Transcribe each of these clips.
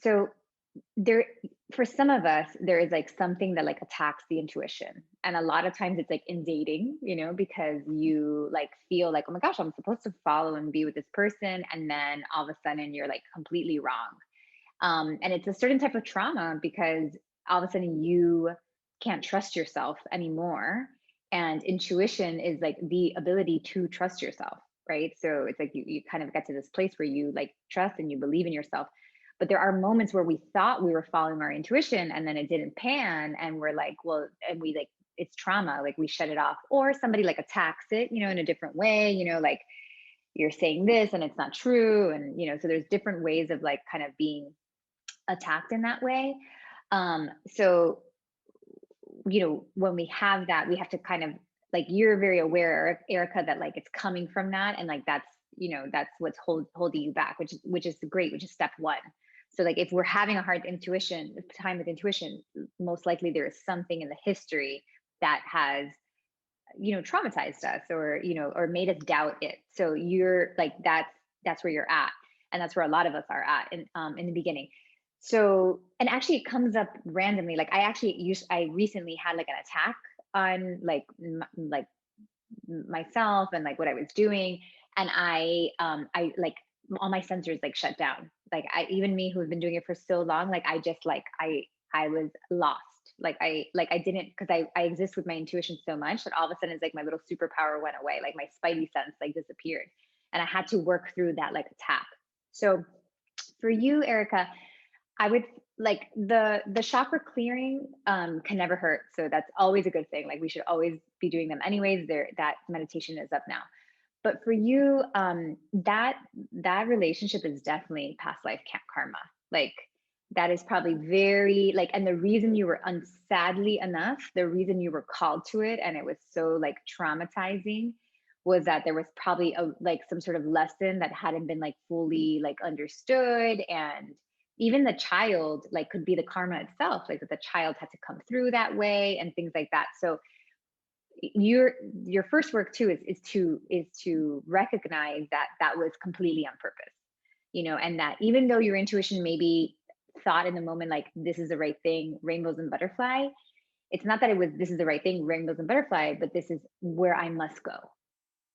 So there, for some of us, there is like something that like attacks the intuition. And a lot of times it's like in dating, because you like feel like, oh my gosh, I'm supposed to follow and be with this person. And then all of a sudden you're like completely wrong. And it's a certain type of trauma because all of a sudden you can't trust yourself anymore. And intuition is like the ability to trust yourself, right? So it's like you kind of get to this place where you like trust and you believe in yourself. But there are moments where we thought we were following our intuition and then it didn't pan. And we're like, well, and we like, it's trauma, like we shut it off, or somebody like attacks it, in a different way, like you're saying this and it's not true. And, so there's different ways of like kind of being attacked in that way. So, when we have that, we have to kind of like you're very aware, Erica, that like it's coming from that, and like that's what's holding you back, which is great, which is step one. So like if we're having a hard time with intuition, most likely there is something in the history that has traumatized us or made us doubt it. So you're like that's where you're at, and that's where a lot of us are at in the beginning. So, and actually it comes up randomly. Like I recently had like an attack on like myself and like what I was doing. And I like all my sensors like shut down. Like even me who's been doing it for so long, like I just like I was lost. Like I didn't, because I exist with my intuition so much that all of a sudden it's like my little superpower went away. Like my spidey sense like disappeared. And I had to work through that like attack. So for you, Erica, I would like the chakra clearing can never hurt. So that's always a good thing. Like we should always be doing them anyways. There, that meditation is up now. But for you, that relationship is definitely past life karma. Like that is probably very like, and the reason you were unsadly enough, the reason you were called to it, and it was so like traumatizing, was that there was probably a like some sort of lesson that hadn't been like fully like understood. And even the child like could be the karma itself, like that the child had to come through that way and things like that. So your first work too is to recognize that that was completely on purpose, and that even though your intuition maybe thought in the moment like this is the right thing, rainbows and butterfly, it's not that it was this is the right thing, rainbows and butterfly, but this is where I must go,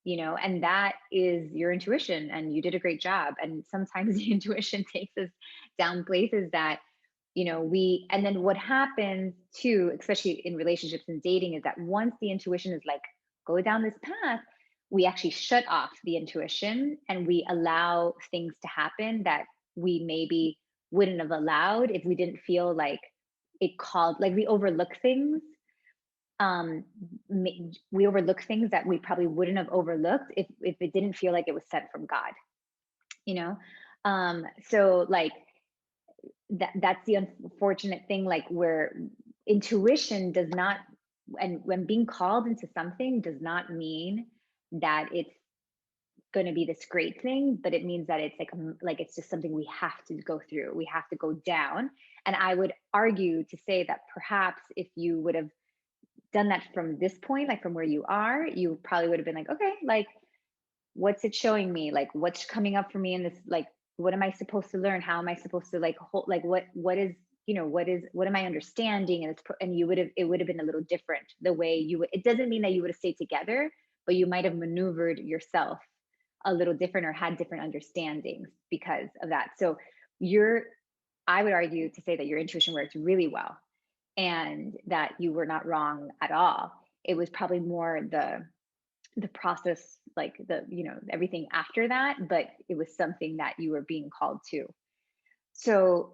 and that is your intuition, and you did a great job. And sometimes the intuition takes us down places that and then what happens too, especially in relationships and dating, is that once the intuition is like go down this path, we actually shut off the intuition and we allow things to happen that we maybe wouldn't have allowed if we didn't feel like it called, like we overlook things. um we overlook things that we probably wouldn't have overlooked if it didn't feel like it was sent from God, you know so like that's the unfortunate thing, like where intuition does not, and when being called into something does not mean that it's going to be this great thing, but it means that it's like it's just something we have to go through, we have to go down. And I would argue to say that perhaps if you would have done that from this point, like from where you are, you probably would have been like, okay, like what's it showing me, like what's coming up for me in this, like what am I supposed to learn, how am I supposed to like hold, like what is, what am I understanding, and and you would have, it would have been a little different the way you would, it doesn't mean that you would have stayed together, but you might have maneuvered yourself a little different or had different understandings because of that. So you're, I would argue to say that your intuition worked really well and that you were not wrong at all. It was probably more the process, like everything after that, but it was something that you were being called to. So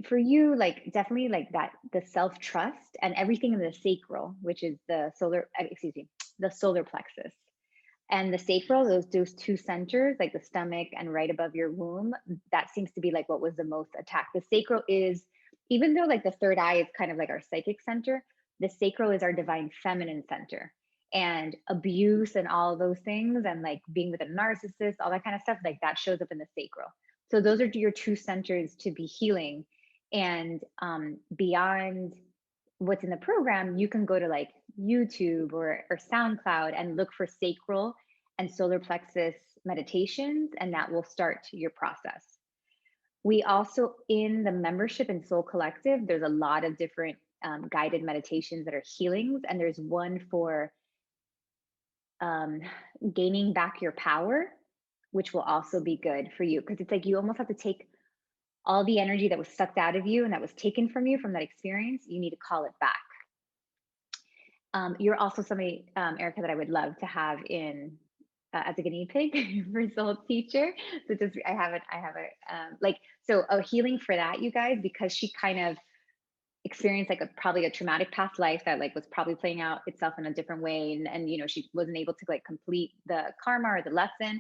for you, like definitely like that, the self trust and everything in the sacral, which is the solar excuse me, the solar plexus, and the sacral, those two centers, like the stomach and right above your womb, that seems to be like what was the most attacked. The sacral is, even though like the third eye is kind of like our psychic center, the sacral is our divine feminine center. And abuse and all those things, and like being with a narcissist, all that kind of stuff, like that shows up in the sacral. So those are your two centers to be healing. And beyond what's in the program, you can go to like YouTube or SoundCloud and look for sacral and solar plexus meditations, and that will start your process. We also, in the membership in Soul Collective, there's a lot of different guided meditations that are healings, and there's one for um, gaining back your power, which will also be good for you because it's like you almost have to take all the energy that was sucked out of you and that was taken from you from that experience. You need to call it back. You're also somebody, Erica, that I would love to have in as a guinea pig for soul teacher. So just I have a like so a healing for that, you guys, because she kind of experienced like a probably a traumatic past life that like was probably playing out itself in a different way, and you know she wasn't able to like complete the karma or the lesson.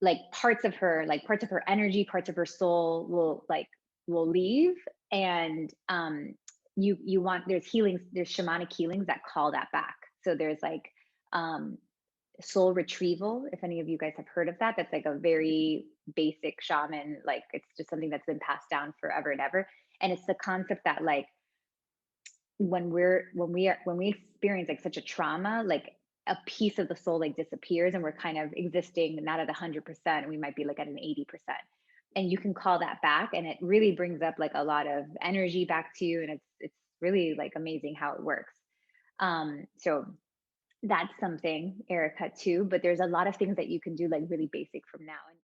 Like parts of her energy, parts of her soul will leave, and you want there's healings, there's shamanic healings that call that back. So there's like um soul retrieval, if any of you guys have heard of that. That's like a very basic shaman, like it's just something that's been passed down forever and ever. And it's the concept that like when we experience like such a trauma, like a piece of the soul like disappears and we're kind of existing not at 100%, we might be like at an 80%, and you can call that back and it really brings up like a lot of energy back to you, and it's really like amazing how it works. So that's something, Erica, too. But there's a lot of things that you can do like really basic from now.